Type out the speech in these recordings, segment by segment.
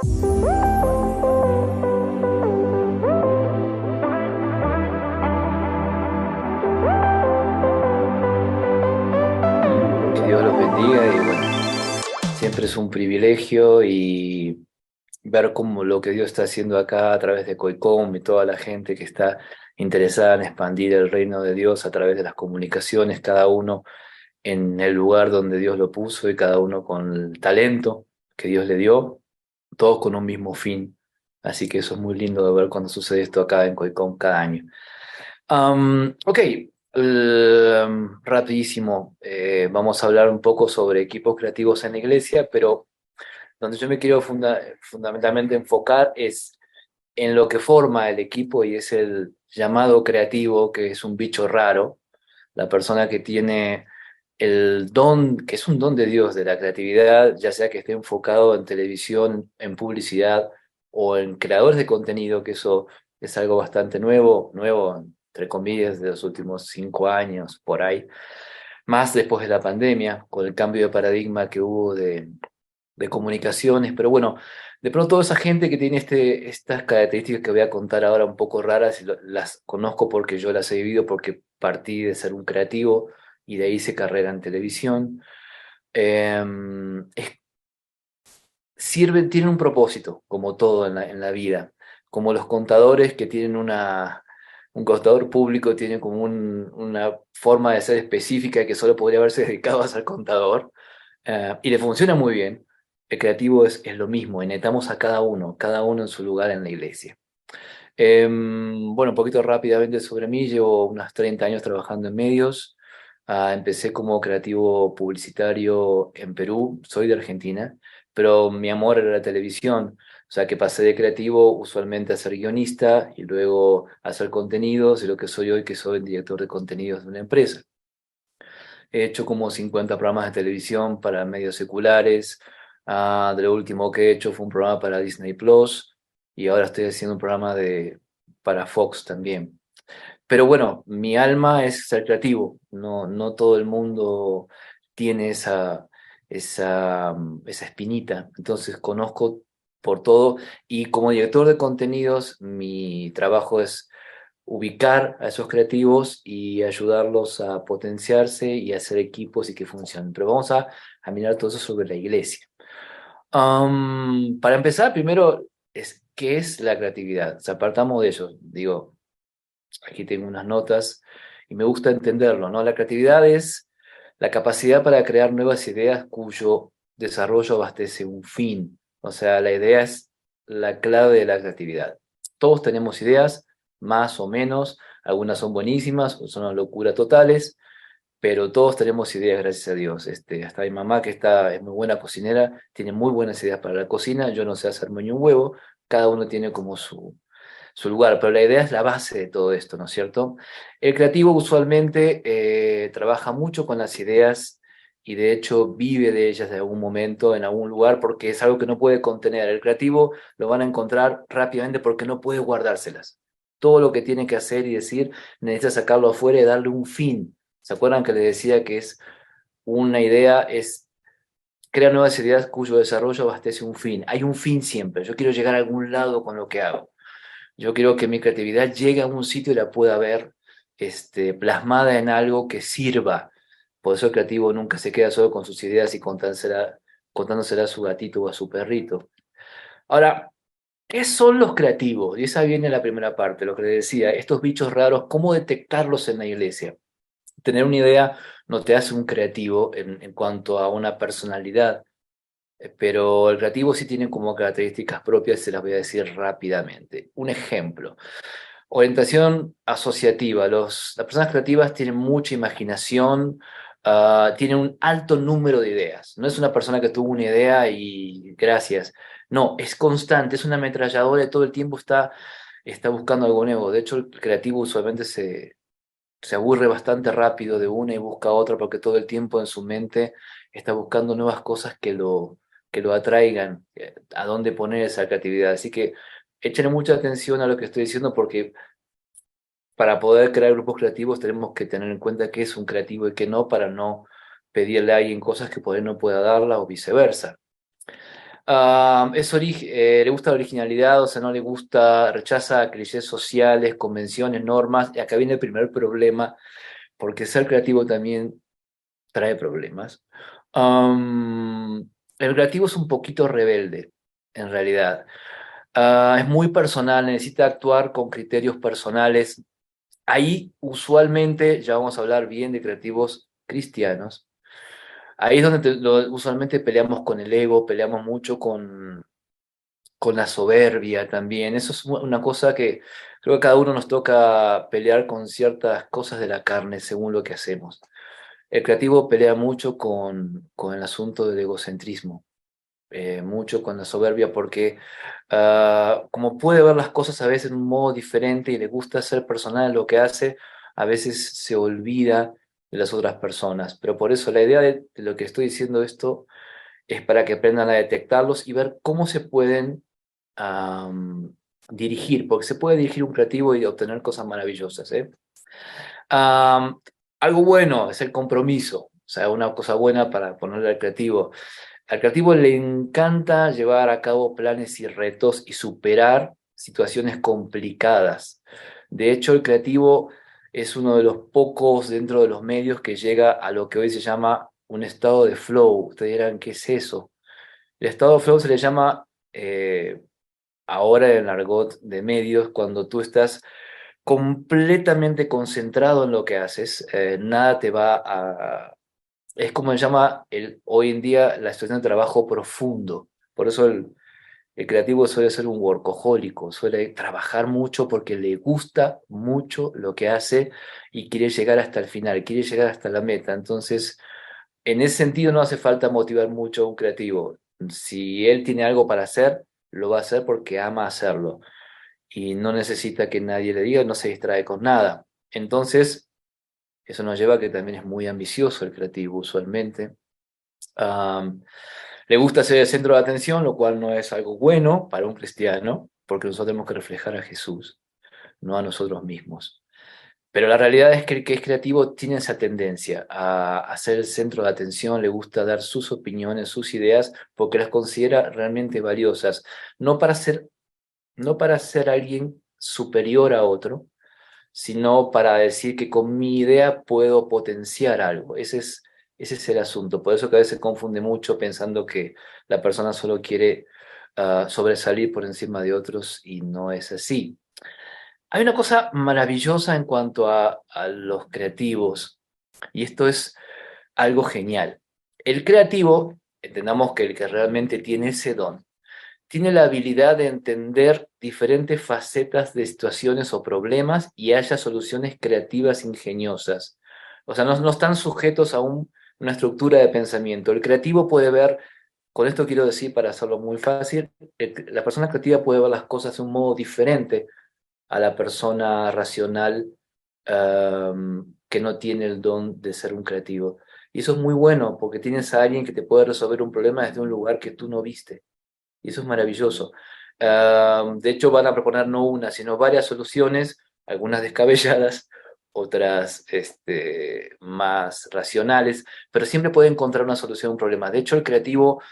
Que Dios los bendiga y bueno, siempre es un privilegio y ver cómo lo que Dios está haciendo acá a través de COICOM y toda la gente que está interesada en expandir el reino de Dios a través de las comunicaciones, cada uno en el lugar donde Dios lo puso y cada uno con el talento que Dios le dio, todos con un mismo fin. Así que eso es muy lindo de ver cuando sucede esto acá en COICOM cada año. Ok, rapidísimo, vamos a hablar un poco sobre equipos creativos en la iglesia, pero donde yo me quiero fundamentalmente enfocar es en lo que forma el equipo y es el llamado creativo, que es un bicho raro, la persona que tiene el don, que es un don de Dios, de la creatividad, ya sea que esté enfocado en televisión, en publicidad o en creadores de contenido, que eso es algo bastante nuevo, entre comillas, de los últimos 5 años, por ahí, más después de la pandemia, con el cambio de paradigma que hubo de comunicaciones, pero bueno, de pronto toda esa gente que tiene estas características que voy a contar ahora un poco raras, y las conozco porque yo las he vivido, porque partí de ser un creativo y de ahí hice carrera en televisión, eh, es- tienen un propósito, como todo en la vida, como los contadores que tienen un contador público tiene como una forma de ser específica que solo podría haberse dedicado a ser contador, y le funciona muy bien. El creativo es lo mismo, y necesitamos a cada uno en su lugar en la iglesia. Bueno, un poquito rápidamente sobre mí, llevo unos 30 años trabajando en medios. Empecé como creativo publicitario en Perú, soy de Argentina, pero mi amor era la televisión, o sea que pasé de creativo usualmente a ser guionista y luego a hacer contenidos y lo que soy hoy, que soy director de contenidos de una empresa. He hecho como 50 programas de televisión para medios seculares. De lo último que he hecho fue un programa para Disney Plus y ahora estoy haciendo un programa para Fox también. Pero bueno, mi alma es ser creativo. No todo el mundo tiene esa espinita. Entonces conozco por todo y como director de contenidos, mi trabajo es ubicar a esos creativos y ayudarlos a potenciarse y a hacer equipos y que funcionen. Pero vamos a mirar todo eso sobre la iglesia. Para empezar, primero, ¿qué es la creatividad? O sea, partamos de eso. Digo, aquí tengo unas notas y me gusta entenderlo, ¿no? La creatividad es la capacidad para crear nuevas ideas cuyo desarrollo abastece un fin. O sea, la idea es la clave de la creatividad. Todos tenemos ideas, más o menos, algunas son buenísimas, o son una locura totales, pero todos tenemos ideas, gracias a Dios. Hasta mi mamá, que es muy buena cocinera, tiene muy buenas ideas para la cocina. Yo no sé hacerme ni un huevo, cada uno tiene como su lugar, pero la idea es la base de todo esto, ¿no es cierto? El creativo usualmente trabaja mucho con las ideas y de hecho vive de ellas de algún momento, en algún lugar, porque es algo que no puede contener. El creativo lo van a encontrar rápidamente porque no puede guardárselas. Todo lo que tiene que hacer y decir necesita sacarlo afuera y darle un fin. ¿Se acuerdan que les decía que es una idea, es crear nuevas ideas cuyo desarrollo abastece un fin? Hay un fin siempre. Yo quiero llegar a algún lado con lo que hago. Yo quiero que mi creatividad llegue a un sitio y la pueda ver plasmada en algo que sirva. Por eso el creativo nunca se queda solo con sus ideas y contándosela a su gatito o a su perrito. Ahora, ¿qué son los creativos? Y esa viene la primera parte, lo que les decía, estos bichos raros, ¿cómo detectarlos en la iglesia? Tener una idea no te hace un creativo en cuanto a una personalidad, pero el creativo sí tiene como características propias, se las voy a decir rápidamente. Un ejemplo. Orientación asociativa. Las personas creativas tienen mucha imaginación, tienen un alto número de ideas. No es una persona que tuvo una idea y gracias. No, es constante, es una ametralladora y todo el tiempo está buscando algo nuevo. De hecho, el creativo usualmente se aburre bastante rápido de una y busca otra porque todo el tiempo en su mente está buscando nuevas cosas que lo atraigan, a dónde poner esa creatividad. Así que échenle mucha atención a lo que estoy diciendo porque para poder crear grupos creativos tenemos que tener en cuenta qué es un creativo y qué no, para no pedirle a alguien cosas que por ahí no pueda darla o viceversa. Le gusta la originalidad, o sea, no le gusta, rechaza clichés sociales, convenciones, normas. Y acá viene el primer problema, porque ser creativo también trae problemas. El creativo es un poquito rebelde, en realidad. Es muy personal, necesita actuar con criterios personales. Ahí, usualmente, ya vamos a hablar bien de creativos cristianos. Ahí es donde usualmente peleamos con el ego, peleamos mucho con la soberbia también. Eso es una cosa que creo que cada uno nos toca pelear con ciertas cosas de la carne según lo que hacemos. El creativo pelea mucho con el asunto del egocentrismo, mucho con la soberbia, porque como puede ver las cosas a veces de un modo diferente y le gusta ser personal en lo que hace, a veces se olvida de las otras personas. Pero por eso la idea de lo que estoy diciendo esto es para que aprendan a detectarlos y ver cómo se pueden am, dirigir, porque se puede dirigir un creativo y obtener cosas maravillosas, ¿eh? Am, Algo bueno es el compromiso, o sea, una cosa buena para ponerle al creativo. Al creativo le encanta llevar a cabo planes y retos y superar situaciones complicadas. De hecho, el creativo es uno de los pocos dentro de los medios que llega a lo que hoy se llama un estado de flow. Ustedes dirán, ¿qué es eso? El estado de flow se le llama ahora en el argot de medios cuando tú estás completamente concentrado en lo que haces, nada te va a... Es como se llama hoy en día la situación de trabajo profundo. Por eso el creativo suele ser un workahólico, suele trabajar mucho porque le gusta mucho lo que hace y quiere llegar hasta el final, quiere llegar hasta la meta. Entonces, en ese sentido no hace falta motivar mucho a un creativo. Si él tiene algo para hacer, lo va a hacer porque ama hacerlo y no necesita que nadie le diga, no se distrae con nada. Entonces, eso nos lleva a que también es muy ambicioso el creativo usualmente. Am, Le gusta ser el centro de atención, lo cual no es algo bueno para un cristiano, porque nosotros tenemos que reflejar a Jesús, no a nosotros mismos. Pero la realidad es que el que es creativo tiene esa tendencia a ser el centro de atención, le gusta dar sus opiniones, sus ideas, porque las considera realmente valiosas, no para ser, no para ser alguien superior a otro, sino para decir que con mi idea puedo potenciar algo. Ese es el asunto. Por eso que a veces se confunde mucho pensando que la persona solo quiere sobresalir por encima de otros y no es así. Hay una cosa maravillosa en cuanto a los creativos y esto es algo genial. El creativo, entendamos que el que realmente tiene ese don, tiene la habilidad de entender diferentes facetas de situaciones o problemas y haya soluciones creativas ingeniosas. O sea, no están sujetos a una estructura de pensamiento. El creativo puede ver, con esto quiero decir, para hacerlo muy fácil, la persona creativa puede ver las cosas de un modo diferente a la persona racional que no tiene el don de ser un creativo. Y eso es muy bueno porque tienes a alguien que te puede resolver un problema desde un lugar que tú no viste. Y eso es maravilloso. De hecho, van a proponer no una, sino varias soluciones, algunas descabelladas, otras más racionales, pero siempre puede encontrar una solución a un problema. De hecho, el creativo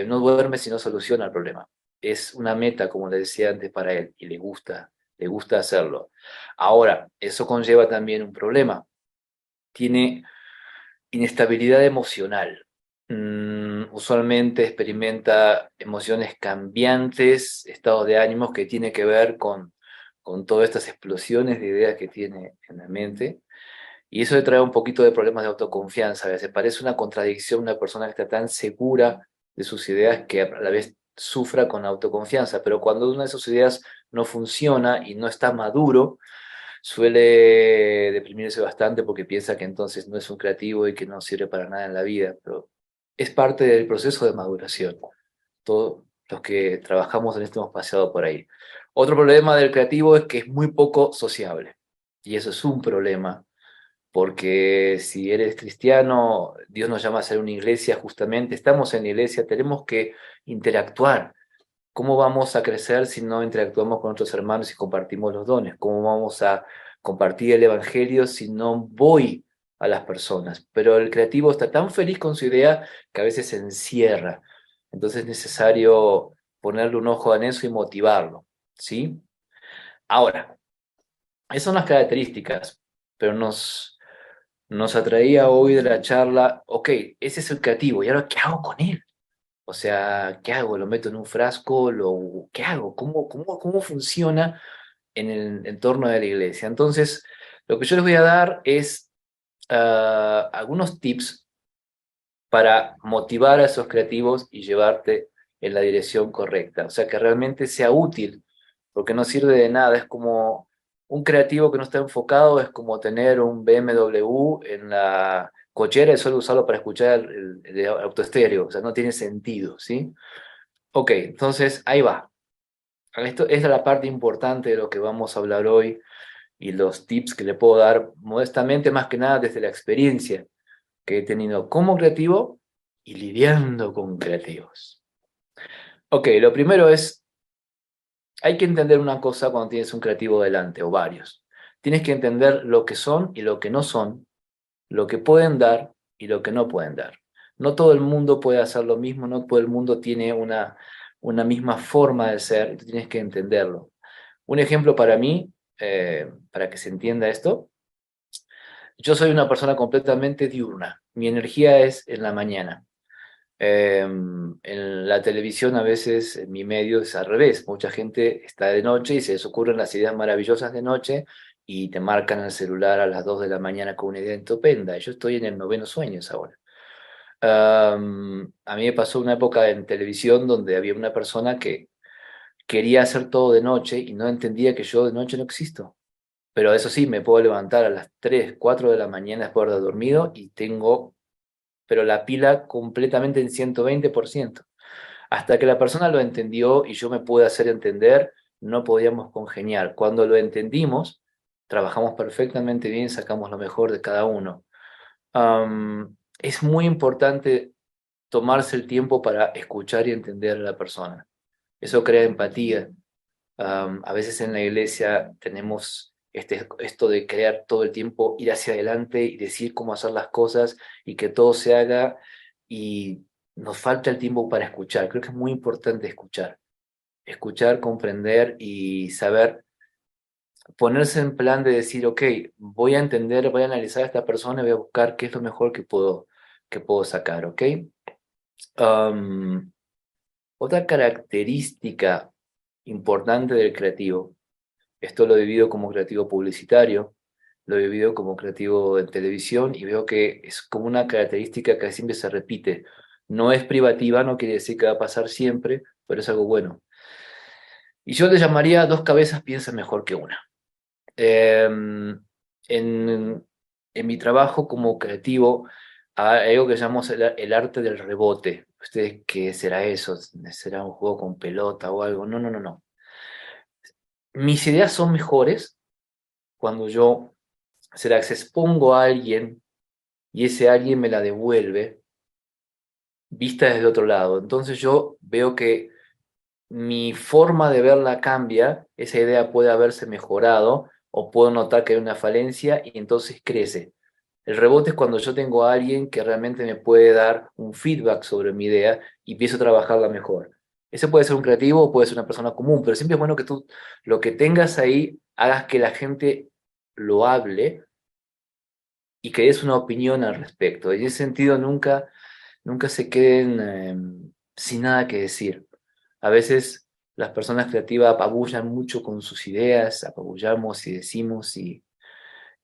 no duerme si no soluciona el problema. Es una meta, como le decía antes, para él y le gusta hacerlo. Ahora, eso conlleva también un problema. Tiene inestabilidad emocional. Usualmente experimenta emociones cambiantes, estados de ánimos que tiene que ver con todas estas explosiones de ideas que tiene en la mente. Y eso le trae un poquito de problemas de autoconfianza. A veces parece una contradicción una persona que está tan segura de sus ideas que a la vez sufra con autoconfianza. Pero cuando una de sus ideas no funciona y no está maduro, suele deprimirse bastante porque piensa que entonces no es un creativo y que no sirve para nada en la vida, pero es parte del proceso de maduración. Todos los que trabajamos en esto hemos pasado por ahí. Otro problema del creativo es que es muy poco sociable y eso es un problema porque si eres cristiano, Dios nos llama a ser una iglesia justamente, estamos en la iglesia, tenemos que interactuar. ¿Cómo vamos a crecer si no interactuamos con otros hermanos y compartimos los dones? ¿Cómo vamos a compartir el evangelio si no voy a las personas? Pero el creativo está tan feliz con su idea que a veces se encierra. Entonces es necesario ponerle un ojo en eso y motivarlo, ¿sí? Ahora, esas son las características, pero nos atraía hoy de la charla, ok, ese es el creativo, ¿y ahora qué hago con él? O sea, ¿qué hago? ¿Lo meto en un frasco? ¿Qué hago? ¿Cómo funciona en el entorno de la iglesia? Entonces, lo que yo les voy a dar es algunos tips para motivar a esos creativos y llevarte en la dirección correcta. O sea, que realmente sea útil, porque no sirve de nada. Es como un creativo que no está enfocado, es como tener un BMW en la cochera y solo usarlo para escuchar el autoestéreo. O sea, no tiene sentido, ¿sí? Ok, entonces ahí va. Esta es la parte importante de lo que vamos a hablar hoy y los tips que le puedo dar modestamente, más que nada desde la experiencia que he tenido como creativo y lidiando con creativos. Ok, lo primero es, hay que entender una cosa cuando tienes un creativo delante o varios. Tienes que entender lo que son y lo que no son, lo que pueden dar y lo que no pueden dar. No todo el mundo puede hacer lo mismo, no todo el mundo tiene una misma forma de ser, y tú tienes que entenderlo. Un ejemplo para mí, para que se entienda esto, yo soy una persona completamente diurna. Mi energía es en la mañana. En la televisión a veces, en mi medio es al revés. Mucha gente está de noche y se les ocurren las ideas maravillosas de noche y te marcan el celular a las 2 de la mañana con una idea estupenda. Yo estoy en el noveno sueño ahora. A mí me pasó una época en televisión donde había una persona que quería hacer todo de noche y no entendía que yo de noche no existo. Pero eso sí, me puedo levantar a las 3 4 de la mañana después de haber dormido y tengo, pero la pila completamente en 120%. Hasta que la persona lo entendió y yo me pude hacer entender, no podíamos congeniar. Cuando lo entendimos, trabajamos perfectamente bien, sacamos lo mejor de cada uno. Es muy importante tomarse el tiempo para escuchar y entender a la persona. Eso crea empatía. A veces en la iglesia tenemos esto de crear todo el tiempo, ir hacia adelante y decir cómo hacer las cosas y que todo se haga y nos falta el tiempo para escuchar. Creo que es muy importante escuchar. Escuchar, comprender y saber ponerse en plan de decir, ok, voy a entender, voy a analizar a esta persona y voy a buscar qué es lo mejor que puedo sacar, ¿ok? Am, Otra característica importante del creativo. Esto lo he vivido como creativo publicitario, lo he vivido como creativo en televisión y veo que es como una característica que siempre se repite. No es privativa, no quiere decir que va a pasar siempre, pero es algo bueno. Y yo le llamaría dos cabezas piensan mejor que una. En, en mi trabajo como creativo hay algo que llamamos el arte del rebote. ¿Ustedes qué será eso? ¿Será un juego con pelota o algo? No, no, no, no. Mis ideas son mejores cuando yo se las expongo a alguien y ese alguien me la devuelve vista desde otro lado. Entonces yo veo que mi forma de verla cambia, esa idea puede haberse mejorado o puedo notar que hay una falencia y entonces crece. El rebote es cuando yo tengo a alguien que realmente me puede dar un feedback sobre mi idea y empiezo a trabajarla mejor. Ese puede ser un creativo o puede ser una persona común, pero siempre es bueno que tú lo que tengas ahí hagas que la gente lo hable y que des una opinión al respecto. En ese sentido, nunca se queden sin nada que decir. A veces las personas creativas apabullan mucho con sus ideas, apabullamos y decimos, y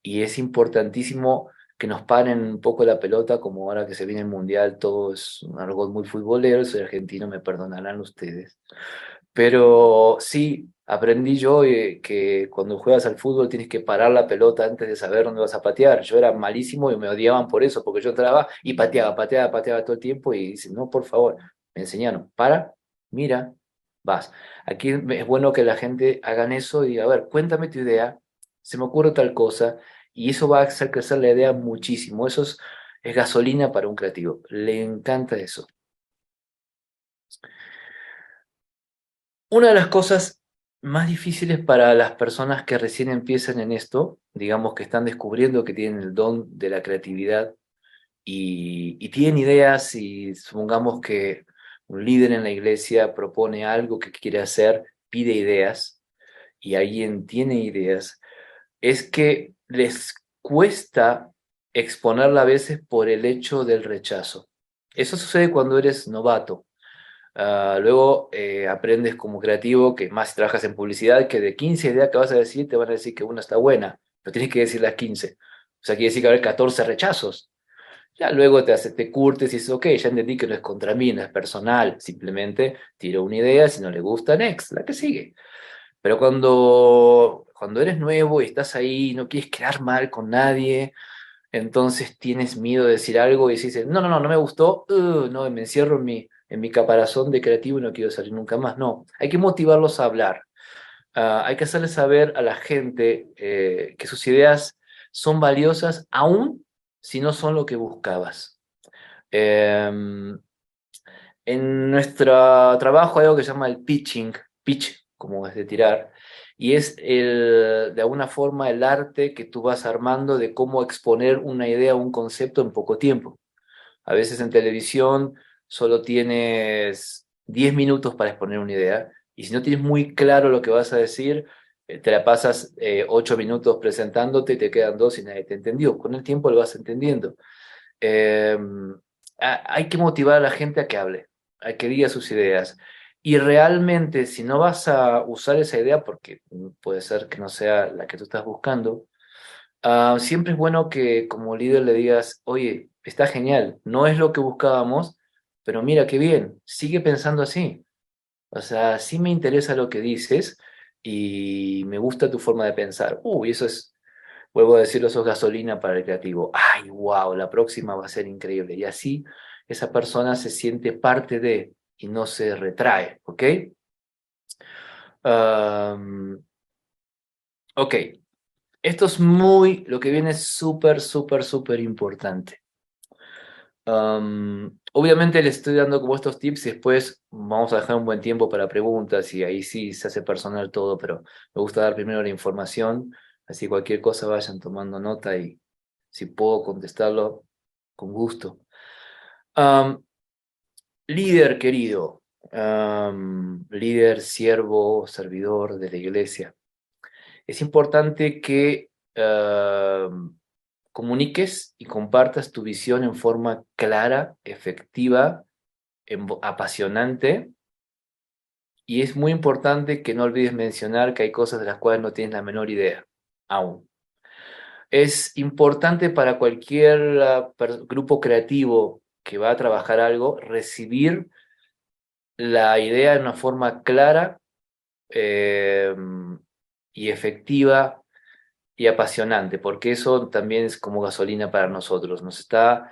es importantísimo que nos paren un poco la pelota, como ahora que se viene el Mundial, todo es un argot muy futbolero, soy argentino, me perdonarán ustedes. Pero sí, aprendí yo que cuando juegas al fútbol tienes que parar la pelota antes de saber dónde vas a patear. Yo era malísimo y me odiaban por eso, porque yo entraba y pateaba todo el tiempo y dicen, no, por favor, me enseñaron, para, mira, vas. Aquí es bueno que la gente hagan eso y diga, a ver, cuéntame tu idea, se me ocurre tal cosa, y eso va a hacer crecer la idea muchísimo. Eso es gasolina para un creativo. Le encanta eso. Una de las cosas más difíciles para las personas que recién empiezan en esto, digamos que están descubriendo que tienen el don de la creatividad y tienen ideas y supongamos que un líder en la iglesia propone algo que quiere hacer, pide ideas, y alguien tiene ideas, es que les cuesta exponerla a veces por el hecho del rechazo. Eso sucede cuando eres novato. Luego aprendes como creativo, que más si trabajas en publicidad, que de 15 ideas que vas a decir, te van a decir que una está buena, pero tienes que decir las 15. O sea, quiere decir que va a haber 14 rechazos. Ya luego te curtes y dices, ok, ya entendí que no es contra mí, no es personal, simplemente tiro una idea, si no le gusta, next, la que sigue. Pero cuando eres nuevo y estás ahí, no quieres quedar mal con nadie, entonces tienes miedo de decir algo y dices, no, no, no, no me gustó, no, me encierro en mi caparazón de creativo y no quiero salir nunca más. No, hay que motivarlos a hablar. Hay que hacerles saber a la gente que sus ideas son valiosas aún si no son lo que buscabas. Em, en nuestro trabajo hay algo que se llama el pitching, pitch, como es de tirar, y es de alguna forma el arte que tú vas armando de cómo exponer una idea o un concepto en poco tiempo. A veces en televisión solo tienes 10 minutos para exponer una idea, y si no tienes muy claro lo que vas a decir, te la pasas 8 minutos presentándote y te quedan dos y nadie te entendió. Con el tiempo lo vas entendiendo. Eh, Hay que motivar a la gente a que hable, a que diga sus ideas. Y realmente, si no vas a usar esa idea, porque puede ser que no sea la que tú estás buscando, siempre es bueno que como líder le digas, oye, está genial, no es lo que buscábamos, pero mira qué bien, sigue pensando así. O sea, sí me interesa lo que dices y me gusta tu forma de pensar. Uy, eso es, vuelvo a decirlo, eso es gasolina para el creativo. Ay, wow, la próxima va a ser increíble. Y así esa persona se siente parte de y no se retrae, ¿ok? Am, ok, esto es lo que viene es súper, súper, súper importante. Obviamente le estoy dando como estos tips y después vamos a dejar un buen tiempo para preguntas y ahí sí se hace personal todo, pero me gusta dar primero la información, así cualquier cosa vayan tomando nota y si puedo contestarlo con gusto. Am, Líder querido, líder, siervo, servidor de la iglesia, es importante que comuniques y compartas tu visión en forma clara, efectiva, apasionante, y es muy importante que no olvides mencionar que hay cosas de las cuales no tienes la menor idea aún. Es importante para cualquier grupo creativo que va a trabajar algo recibir la idea de una forma clara eh, y efectiva y apasionante, porque eso también es como gasolina para nosotros, nos está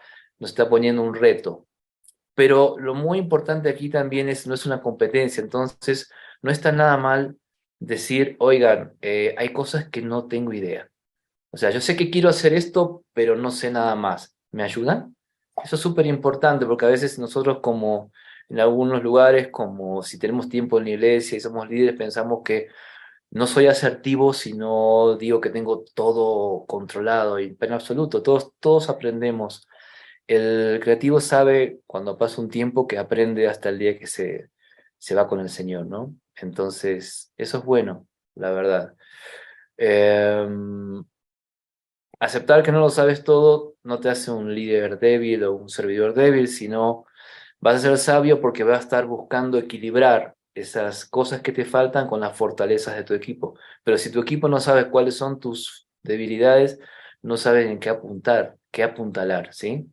poniendo un reto. Pero lo muy importante aquí también es, no es una competencia, entonces no está nada mal decir, oigan, hay cosas que no tengo idea. O sea, yo sé que quiero hacer esto, pero no sé nada más. ¿Me ayudan? Eso es súper importante porque a veces nosotros como en algunos lugares, como si tenemos tiempo en la iglesia y somos líderes, pensamos que no soy asertivo si no digo que tengo todo controlado y en absoluto, todos aprendemos. El creativo sabe cuando pasa un tiempo que aprende hasta el día que se va con el Señor, ¿no? Entonces, eso es bueno, la verdad. Em, Aceptar que no lo sabes todo no te hace un líder débil o un servidor débil, sino vas a ser sabio porque vas a estar buscando equilibrar esas cosas que te faltan con las fortalezas de tu equipo. Pero si tu equipo no sabe cuáles son tus debilidades, no saben en qué apuntar, qué apuntalar, ¿sí?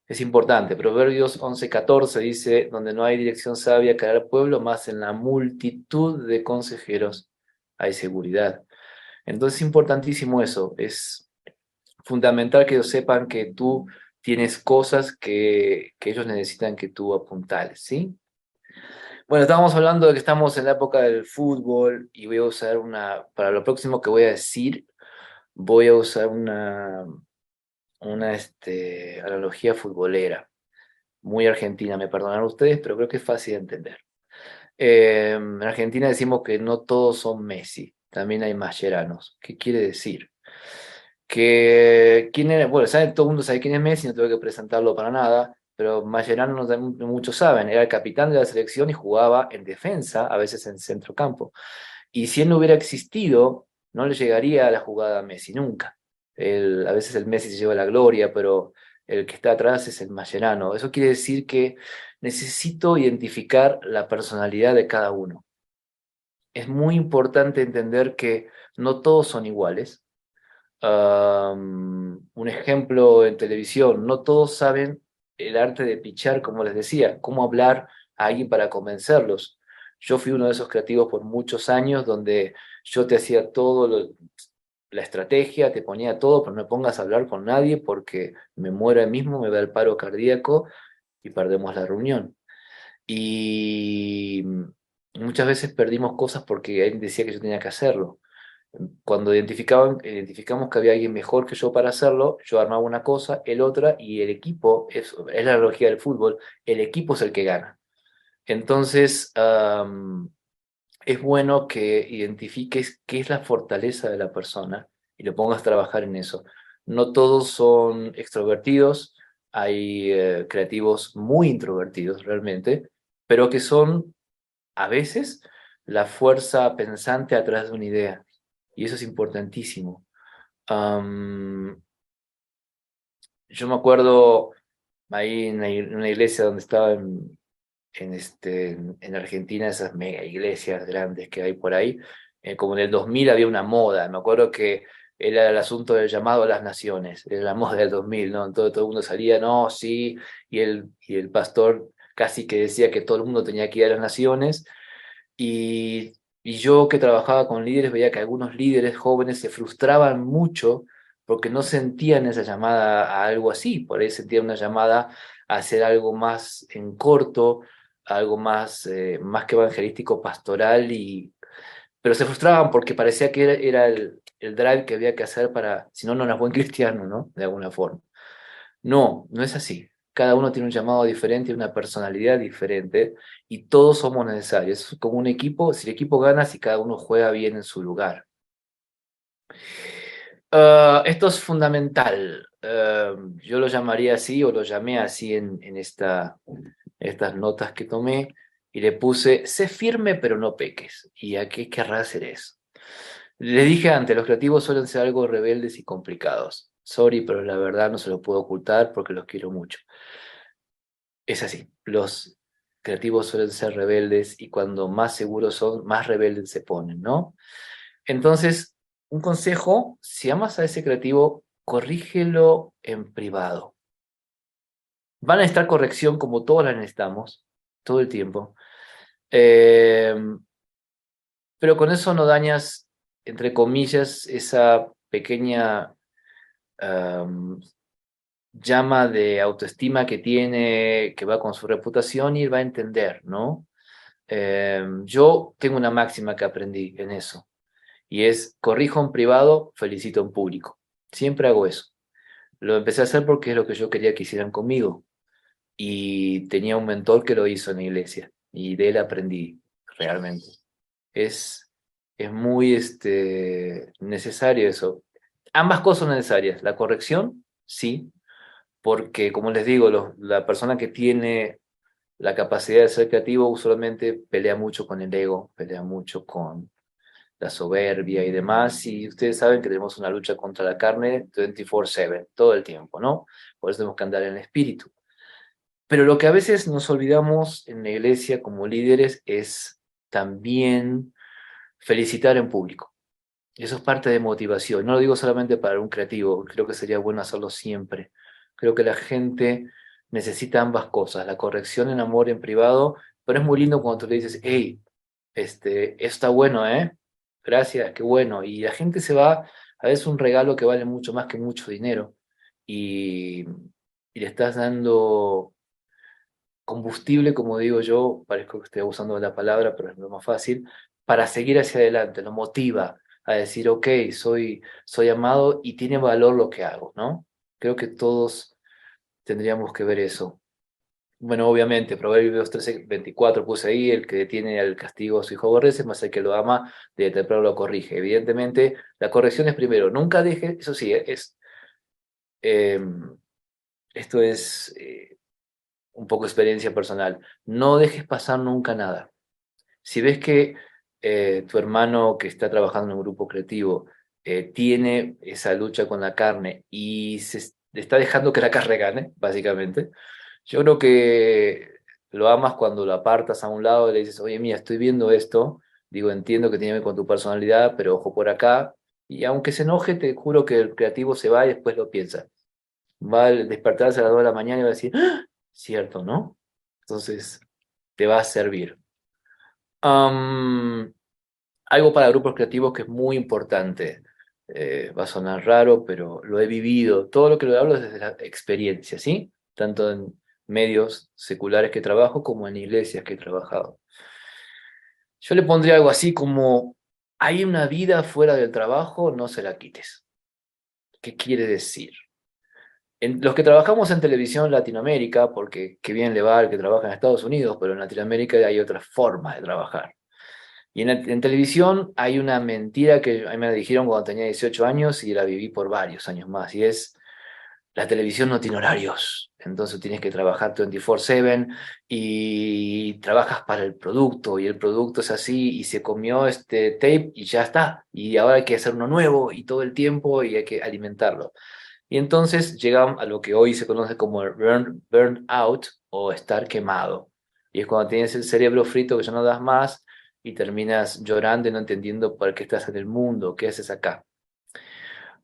Es importante. Proverbios 11:14 dice, donde no hay dirección sabia caerá el pueblo, más en la multitud de consejeros hay seguridad. Entonces es importantísimo eso. Es fundamental que ellos sepan que tú tienes cosas que ellos necesitan que tú apuntales, ¿sí? Bueno, estábamos hablando de que estamos en la época del fútbol y voy a usar para lo próximo que voy a decir, voy a usar una analogía futbolera, muy argentina, me perdonarán ustedes, pero creo que es fácil de entender. En Argentina decimos que no todos son Messi, también hay Mascherano's. ¿Qué quiere decir? Que quién era, bueno, todo el mundo sabe quién es Messi, no tengo que presentarlo para nada, pero Mascherano no muchos saben, era el capitán de la selección y jugaba en defensa, a veces en centrocampo. Y si él no hubiera existido, no le llegaría a la jugada a Messi, nunca. A veces el Messi se lleva la gloria, pero el que está atrás es el Mascherano. Eso quiere decir que necesito identificar la personalidad de cada uno. Es muy importante entender que no todos son iguales. Un ejemplo en televisión, no todos saben el arte de pichar, como les decía, cómo hablar a alguien para convencerlos. Yo fui uno de esos creativos por muchos años donde yo te hacía la estrategia, te ponía todo, pero no me pongas a hablar con nadie porque me muero ahí mismo, me da el paro cardíaco y perdemos la reunión. Y muchas veces perdimos cosas porque él decía que yo tenía que hacerlo. Cuando identificamos que había alguien mejor que yo para hacerlo, yo armaba una cosa, él otra, y el equipo, es la analogía del fútbol, el equipo es el que gana. Entonces, es bueno que identifiques qué es la fortaleza de la persona y lo pongas a trabajar en eso. No todos son extrovertidos, hay creativos muy introvertidos realmente, pero que son a veces la fuerza pensante atrás de una idea. Y eso es importantísimo. Am, yo me acuerdo ahí en una iglesia donde estaba en Argentina, esas mega iglesias grandes que hay por ahí, como en el 2000 había una moda, me acuerdo que era el asunto del llamado a las naciones, era la moda del 2000, ¿no? Todo el mundo salía, no, sí, y el pastor casi que decía que todo el mundo tenía que ir a las naciones, y yo que trabajaba con líderes veía que algunos líderes jóvenes se frustraban mucho porque no sentían esa llamada a algo así, por ahí sentían una llamada a hacer algo más en corto, algo más que evangelístico, pastoral, pero se frustraban porque parecía que era el drive que había que hacer para, si no, no eras buen cristiano, ¿no? De alguna forma. No, no es así. Cada uno tiene un llamado diferente, una personalidad diferente y todos somos necesarios. Es como un equipo, si el equipo gana, si cada uno juega bien en su lugar. Esto es fundamental. Yo lo llamaría así o lo llamé así en estas notas que tomé y le puse, sé firme pero no peques. ¿Y a qué querrá hacer eso? Le dije antes, los creativos suelen ser algo rebeldes y complicados. Sorry, pero la verdad no se lo puedo ocultar porque los quiero mucho. Es así, los creativos suelen ser rebeldes y cuando más seguros son, más rebeldes se ponen, ¿no? Entonces, un consejo, si amas a ese creativo, corrígelo en privado. Van a necesitar corrección como todos la necesitamos, todo el tiempo. Eh, pero con eso no dañas, entre comillas, esa pequeña um, llama de autoestima que tiene, que va con su reputación y él va a entender, ¿no? Yo tengo una máxima que aprendí en eso y es corrijo en privado, felicito en público. Siempre hago eso. Lo empecé a hacer porque es lo que yo quería que hicieran conmigo y tenía un mentor que lo hizo en la iglesia y de él aprendí realmente. Es, es muy necesario eso. Ambas cosas son necesarias. La corrección, sí, porque como les digo, la persona que tiene la capacidad de ser creativo usualmente pelea mucho con el ego, pelea mucho con la soberbia y demás, y ustedes saben que tenemos una lucha contra la carne 24/7, todo el tiempo, ¿no? Por eso tenemos que andar en el espíritu. Pero lo que a veces nos olvidamos en la iglesia como líderes es también felicitar en público. Eso es parte de motivación. No lo digo solamente para un creativo, creo que sería bueno hacerlo siempre. Creo que la gente necesita ambas cosas, la corrección en amor en privado, pero es muy lindo cuando tú le dices, hey, esto está bueno, ¿eh? Gracias, qué bueno. Y la gente se va, a veces un regalo que vale mucho más que mucho dinero y, y le estás dando combustible, como digo yo, parezco que estoy abusando de la palabra, pero es lo más fácil, para seguir hacia adelante, lo motiva a decir, ok, soy amado y tiene valor lo que hago, ¿no? Creo que todos tendríamos que ver eso. Bueno, obviamente, Proverbios 13:24 puse ahí, el que detiene al castigo a su hijo aborrece, más el que lo ama, de temprano lo corrige. Evidentemente, la corrección es primero, nunca deje, eso sí, eh, esto es un poco experiencia personal, no dejes pasar nunca nada. Si ves que tu hermano que está trabajando en un grupo creativo tiene esa lucha con la carne y está dejando que la carne gane, básicamente, yo creo que lo amas cuando lo apartas a un lado y le dices, oye, mira, estoy viendo esto, digo, entiendo que tiene que ver con tu personalidad, pero ojo por acá, y aunque se enoje, te juro que el creativo se va y después lo piensa. Va a despertarse a las 2 de la mañana y va a decir, "Ah, cierto, ¿no?". Entonces, te va a servir. Am, algo para grupos creativos que es muy importante. Va a sonar raro, pero lo he vivido. Todo lo que lo hablo es desde la experiencia, ¿sí? Tanto en medios seculares que trabajo como en iglesias que he trabajado. Yo le pondría algo así como, hay una vida fuera del trabajo, no se la quites. ¿Qué quiere decir? Los que trabajamos en televisión en Latinoamérica, porque qué bien le va al que trabaja en Estados Unidos, pero en Latinoamérica hay otras formas de trabajar. Y en televisión hay una mentira que a mí me dijeron cuando tenía 18 años y la viví por varios años más, y es, la televisión no tiene horarios, entonces tienes que trabajar 24/7 y trabajas para el producto, y el producto es así, y se comió este tape y ya está, y ahora hay que hacer uno nuevo y todo el tiempo y hay que alimentarlo. Y entonces llegan a lo que hoy se conoce como el burn out o estar quemado. Y es cuando tienes el cerebro frito que ya no das más y terminas llorando y no entendiendo por qué estás en el mundo, qué haces acá.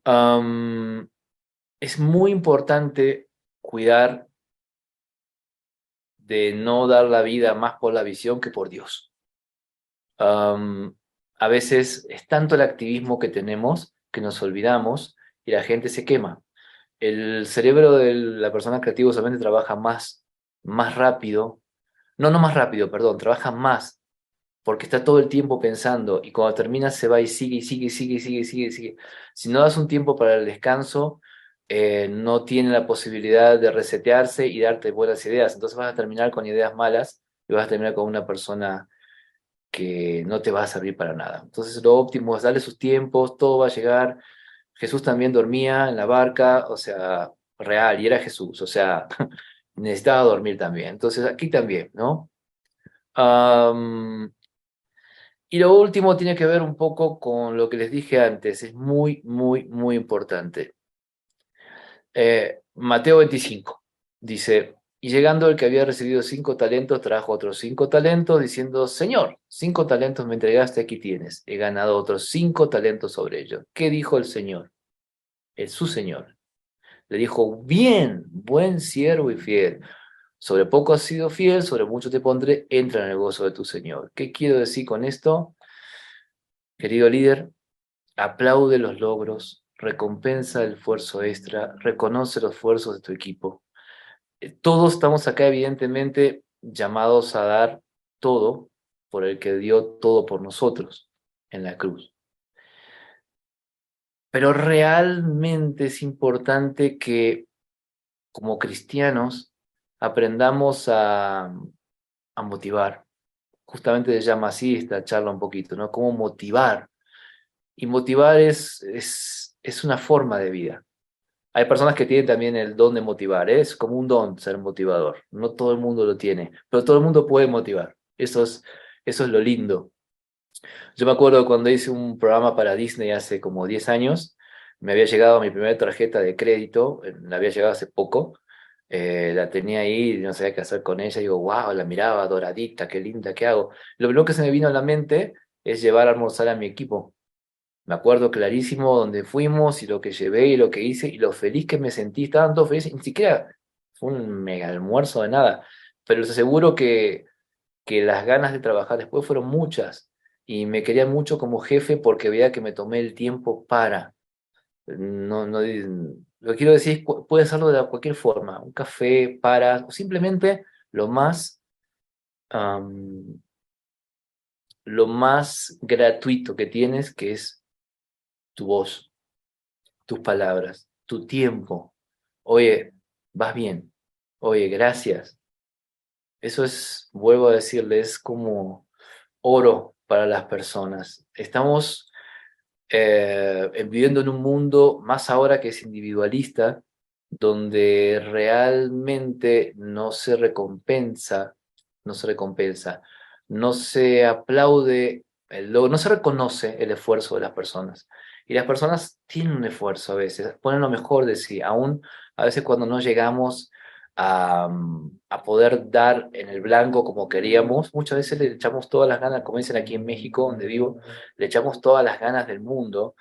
Am, es muy importante cuidar de no dar la vida más por la visión que por Dios. Am, a veces es tanto el activismo que tenemos que nos olvidamos y la gente se quema. El cerebro de la persona creativa usualmente trabaja más rápido. No más rápido, perdón, trabaja más porque está todo el tiempo pensando y cuando termina se va y sigue y sigue y sigue y sigue y sigue y sigue. Si no das un tiempo para el descanso, no tiene la posibilidad de resetearse y darte buenas ideas. Entonces vas a terminar con ideas malas y vas a terminar con una persona que no te va a servir para nada. Entonces lo óptimo es darle sus tiempos, todo va a llegar. Jesús también dormía en la barca, o sea, real, y era Jesús, o sea, necesitaba dormir también. Entonces aquí también, ¿no? Am, y lo último tiene que ver un poco con lo que les dije antes, es muy importante. Mateo 25 dice, y llegando el que había recibido 5 talentos, trajo otros 5 talentos, diciendo, Señor, 5 talentos me entregaste, aquí tienes, he ganado otros 5 talentos sobre ellos. ¿Qué dijo el Señor? Su Señor. Le dijo, bien, buen siervo y fiel. Sobre poco has sido fiel, sobre mucho te pondré, entra en el gozo de tu Señor. ¿Qué quiero decir con esto? Querido líder, aplaude los logros, recompensa el esfuerzo extra, reconoce los esfuerzos de tu equipo. Todos estamos acá, evidentemente, llamados a dar todo por el que dio todo por nosotros en la cruz. Pero realmente es importante que, como cristianos, aprendamos a motivar. Justamente se llama así esta charla un poquito, ¿no? Cómo motivar. Y motivar es una forma de vida. Hay personas que tienen también el don de motivar, ¿eh? Es como un don ser motivador. No todo el mundo lo tiene, pero todo el mundo puede motivar. Eso es lo lindo. Yo me acuerdo cuando hice un programa para Disney hace como 10 años, me había llegado mi primera tarjeta de crédito, la había llegado hace poco, la tenía ahí, no sabía qué hacer con ella, y digo, wow, la miraba doradita, qué linda, ¿qué hago? Lo primero que se me vino a la mente es llevar a almorzar a mi equipo. Me acuerdo clarísimo dónde fuimos y lo que llevé y lo que hice y lo feliz que me sentí, estaban todos felices, ni siquiera fue un mega almuerzo de nada, pero les aseguro que las ganas de trabajar después fueron muchas y me querían mucho como jefe porque veía que me tomé el tiempo para. No, no, lo que quiero decir es, puede hacerlo de cualquier forma, un café para, o simplemente lo más, am, lo más gratuito que tienes, que es tu voz, tus palabras, tu tiempo. Oye, vas bien. Oye, gracias. Eso es, vuelvo a decirle, es como oro para las personas. Estamos viviendo en un mundo, más ahora que es individualista, donde realmente no se recompensa, no se aplaude el logro, no se reconoce el esfuerzo de las personas. Y las personas tienen un esfuerzo a veces, ponen lo mejor de sí, aún a veces cuando no llegamos a poder dar en el blanco como queríamos, muchas veces le echamos todas las ganas, como dicen aquí en México, donde vivo, le echamos todas las ganas del mundo.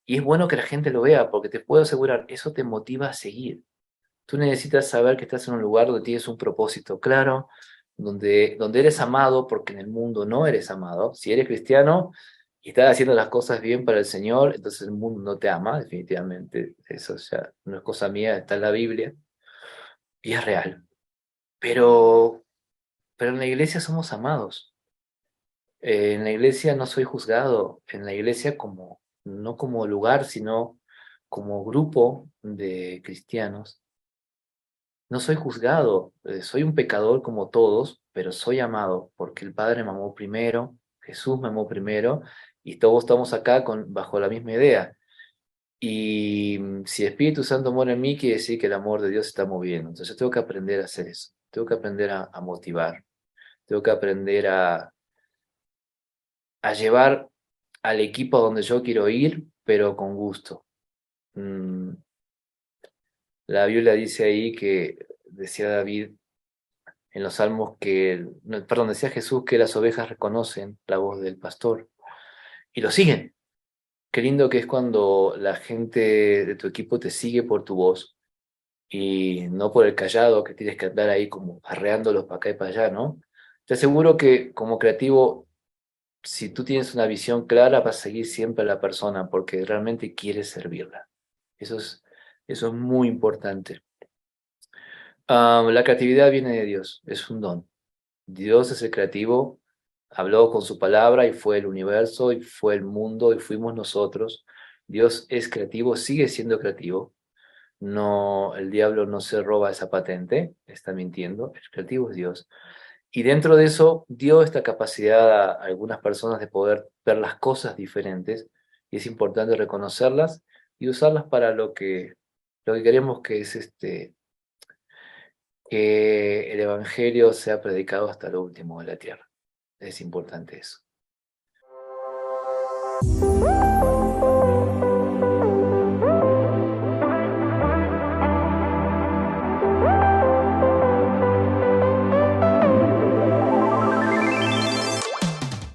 Y es bueno que la gente lo vea, porque te puedo asegurar, eso te motiva a seguir. Tú necesitas saber que estás en un lugar donde tienes un propósito claro, donde eres amado, porque en el mundo no eres amado. Si eres cristiano y estás haciendo las cosas bien para el Señor, entonces el mundo no te ama, definitivamente. Eso ya no es cosa mía, está en la Biblia y es real. Pero, pero en la iglesia somos amados. En la iglesia no soy juzgado. En la iglesia no como lugar, sino como grupo de cristianos. No soy juzgado, soy un pecador como todos, pero soy amado porque el Padre me amó primero, Jesús me amó primero y todos estamos acá bajo la misma idea. Y si el Espíritu Santo mora en mí, quiere decir que el amor de Dios se está moviendo. Entonces tengo que aprender a hacer eso, tengo que aprender a motivar, tengo que aprender a llevar al equipo a donde yo quiero ir, pero con gusto. Mm, La Biblia dice ahí que decía David en los salmos no, perdón, decía Jesús que las ovejas reconocen la voz del pastor y lo siguen. Qué lindo que es cuando la gente de tu equipo te sigue por tu voz y no por el callado que tienes que andar ahí como arreándolos para acá y para allá, ¿no? Te aseguro que como creativo, si tú tienes una visión clara, vas a seguir siempre a la persona porque realmente quieres servirla. Eso es, eso es muy importante. La creatividad viene de Dios, es un don. Dios es el creativo, habló con su palabra y fue el universo y fue el mundo y fuimos nosotros. Dios es creativo, sigue siendo creativo. No, el diablo no se roba esa patente, está mintiendo. El creativo es Dios. Y dentro de eso dio esta capacidad a algunas personas de poder ver las cosas diferentes y es importante reconocerlas y usarlas para lo que queremos que es que el evangelio sea predicado hasta lo último de la tierra. Es importante eso.